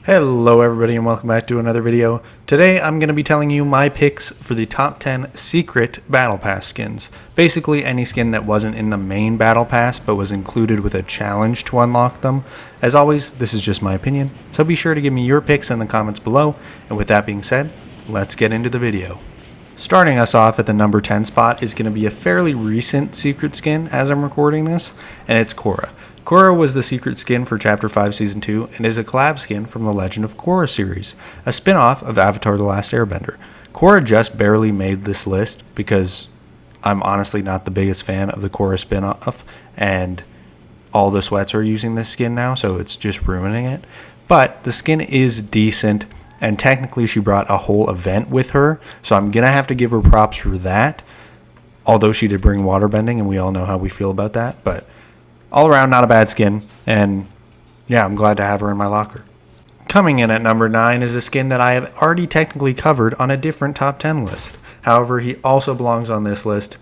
Hello everybody and welcome back to another video. Today I'm going to be telling you my picks for the top 10 secret Battle Pass skins. Basically any skin that wasn't in the main Battle Pass but was included with a challenge to unlock them. As always, this is just my opinion, so be sure to give me your picks in the comments below. And with that being said, let's get into the video. Starting us off at the number 10 spot is going to be a fairly recent secret skin as I'm recording this, and it's Korra. Korra was the secret skin for Chapter 5 Season 2 and is a collab skin from the Legend of Korra series, a spin-off of Avatar The Last Airbender. Korra just barely made this list because I'm honestly not the biggest fan of the Korra spin-off, and all the sweats are using this skin now, so it's just ruining it. But the skin is decent, and technically she brought a whole event with her, so I'm going to have to give her props for that, although she did bring waterbending, and we all know how we feel about that, but all around, not a bad skin, and yeah, I'm glad to have her in my locker. Coming in at number 9 is a skin that I have already technically covered on a different top 10 list. However, he also belongs on this list.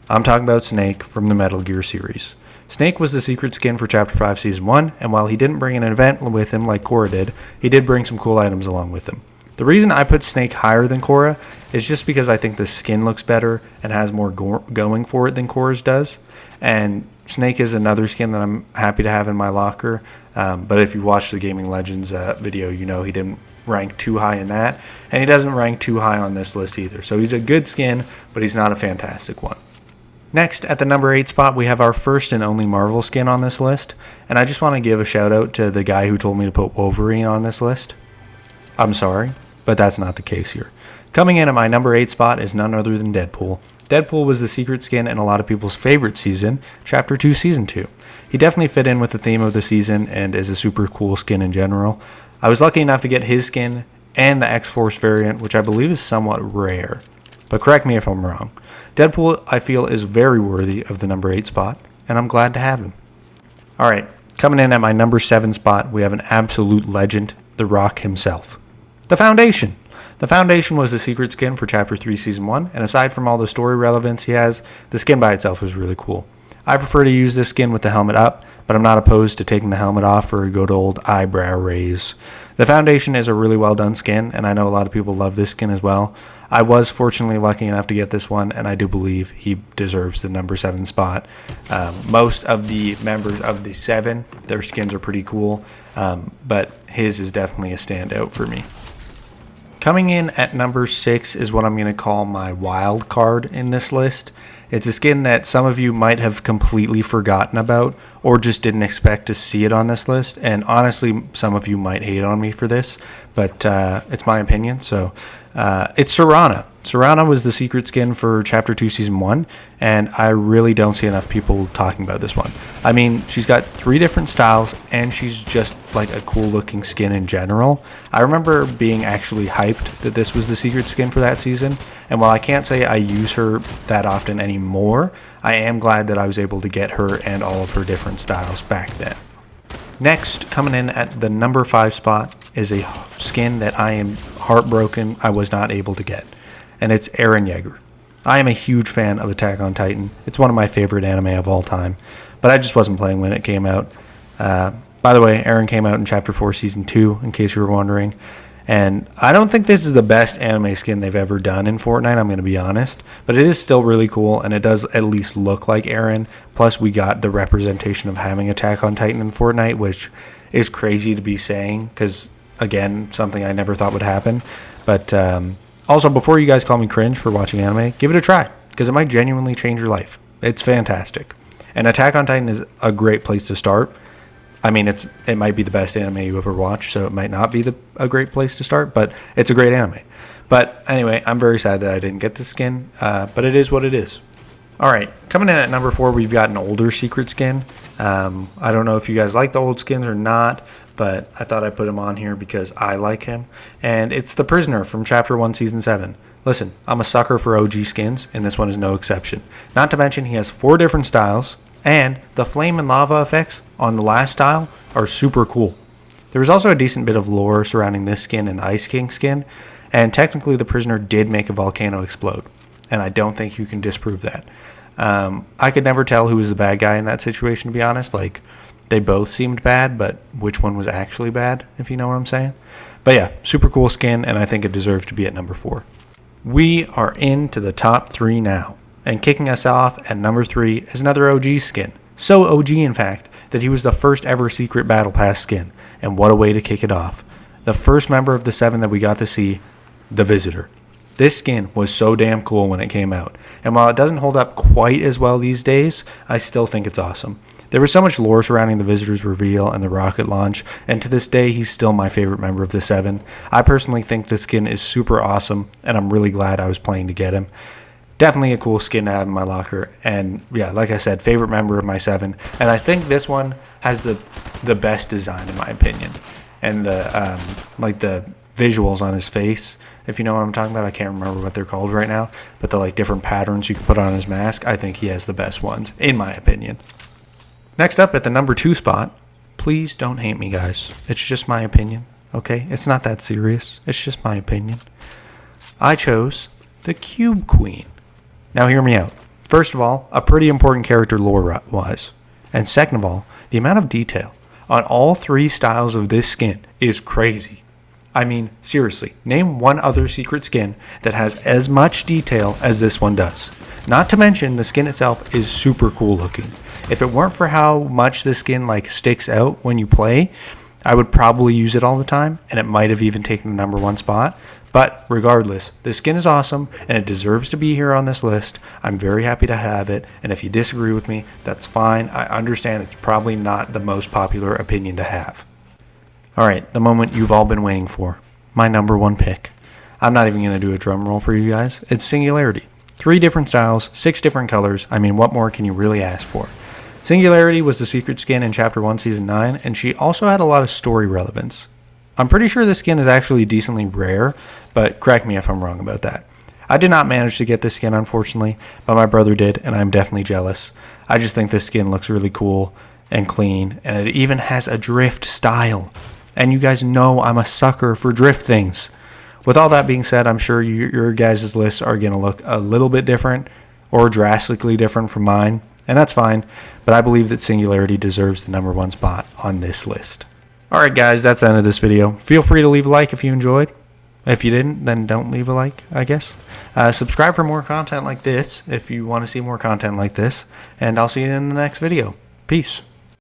I'm talking about Snake from the Metal Gear series. Snake was the secret skin for Chapter 5 Season 1, and while he didn't bring an event with him like Korra did, he did bring some cool items along with him. The reason I put Snake higher than Korra is just because I think the skin looks better and has more going for it than Korra's does. And Snake is another skin that I'm happy to have in my locker. But if you watched the Gaming Legends video, you know he didn't rank too high in that. And he doesn't rank too high on this list either. So he's a good skin, but he's not a fantastic one. Next, at the number 8 spot, we have our first and only Marvel skin on this list. And I just want to give a shout out to the guy who told me to put Wolverine on this list. I'm sorry, but that's not the case here. Coming in at my number 8 spot is none other than Deadpool. Deadpool was the secret skin in a lot of people's favorite season, Chapter 2 Season 2. He definitely fit in with the theme of the season and is a super cool skin in general. I was lucky enough to get his skin and the X-Force variant, which I believe is somewhat rare, but correct me if I'm wrong. Deadpool, I feel, is very worthy of the number 8 spot, and I'm glad to have him. Alright, coming in at my number 7 spot, we have an absolute legend, The Rock himself. The Foundation. The Foundation was the secret skin for Chapter 3 Season 1, and aside from all the story relevance he has, the skin by itself is really cool. I prefer to use this skin with the helmet up, but I'm not opposed to taking the helmet off for a good old eyebrow raise. The Foundation is a really well done skin, and I know a lot of people love this skin as well. I was fortunately lucky enough to get this one, and I do believe he deserves the number 7 spot. Most of the members of the 7, their skins are pretty cool, but his is definitely a standout for me. Coming in at number 6 is what I'm going to call my wild card in this list. It's a skin that some of you might have completely forgotten about or just didn't expect to see it on this list. And honestly, some of you might hate on me for this, but it's my opinion. So it's Sorana. Sorana was the secret skin for Chapter 2 Season 1, and I really don't see enough people talking about this one. I mean, she's got 3 different styles, and she's just like a cool looking skin in general. I remember being actually hyped that this was the secret skin for that season, and while I can't say I use her that often anymore, I am glad that I was able to get her and all of her different styles back then. Next, coming in at the number 5 spot is a skin that I am heartbroken I was not able to get. And it's Eren Jaeger. I am a huge fan of Attack on Titan. It's one of my favorite anime of all time, but I just wasn't playing when it came out. By the way, Eren came out in Chapter 4 Season 2, in case you were wondering. And I don't think this is the best anime skin they've ever done in Fortnite, I'm going to be honest. But it is still really cool, and it does at least look like Eren. Plus, we got the representation of having Attack on Titan in Fortnite, which is crazy to be saying, because, again, something I never thought would happen. But also, before you guys call me cringe for watching anime, give it a try, because it might genuinely change your life. It's fantastic. And Attack on Titan is a great place to start. I mean, it might be the best anime you ever watched, so it might not be a great place to start, but it's a great anime. But anyway, I'm very sad that I didn't get the skin, but it is what it is. Alright, coming in at number 4, we've got an older secret skin. I don't know if you guys like the old skins or not, but I thought I'd put him on here because I like him. And it's the Prisoner from Chapter 1 Season 7. Listen, I'm a sucker for OG skins, and this one is no exception. Not to mention he has 4 different styles, and the flame and lava effects on the last style are super cool. There was also a decent bit of lore surrounding this skin and the Ice King skin, and technically the Prisoner did make a volcano explode, and I don't think you can disprove that. I could never tell who was the bad guy in that situation, to be honest. Like, They both seemed bad, but which one was actually bad, if you know what I'm saying? But yeah, super cool skin, and I think it deserves to be at number 4. We are into the top 3 now. And kicking us off at number 3 is another OG skin. So OG, in fact, that he was the first ever secret battle pass skin. And what a way to kick it off. The first member of the 7 that we got to see, the Visitor. This skin was so damn cool when it came out. And while it doesn't hold up quite as well these days, I still think it's awesome. There was so much lore surrounding the Visitor's reveal and the rocket launch, and to this day, he's still my favorite member of the 7. I personally think this skin is super awesome, and I'm really glad I was playing to get him. Definitely a cool skin to have in my locker, and yeah, like I said, favorite member of my 7. And I think this one has the best design in my opinion, and the visuals on his face, if you know what I'm talking about. I can't remember what they're called right now, but the different patterns you can put on his mask, I think he has the best ones in my opinion. Next up at the number 2 spot, please don't hate me guys, it's just my opinion, okay? It's not that serious, it's just my opinion. I chose the Cube Queen. Now hear me out. First of all, a pretty important character lore-wise. And second of all, the amount of detail on all 3 styles of this skin is crazy. I mean, seriously, name one other secret skin that has as much detail as this one does. Not to mention, the skin itself is super cool looking. If it weren't for how much this skin sticks out when you play, I would probably use it all the time, and it might have even taken the number 1 spot. But regardless, this skin is awesome, and it deserves to be here on this list. I'm very happy to have it, and if you disagree with me, that's fine. I understand it's probably not the most popular opinion to have. Alright, the moment you've all been waiting for. My number 1 pick. I'm not even going to do a drum roll for you guys. It's Singularity. 3 different styles, 6 different colors. I mean, what more can you really ask for? Singularity was the secret skin in Chapter 1, Season 9, and she also had a lot of story relevance. I'm pretty sure this skin is actually decently rare, but correct me if I'm wrong about that. I did not manage to get this skin, unfortunately, but my brother did, and I'm definitely jealous. I just think this skin looks really cool and clean, and it even has a drift style. And you guys know I'm a sucker for drift things. With all that being said, I'm sure your guys' lists are going to look a little bit different or drastically different from mine, and that's fine, but I believe that Singularity deserves the number 1 spot on this list. Alright guys, that's the end of this video. Feel free to leave a like if you enjoyed. If you didn't, then don't leave a like, I guess. Subscribe for more content like this if you want to see more content like this, and I'll see you in the next video. Peace.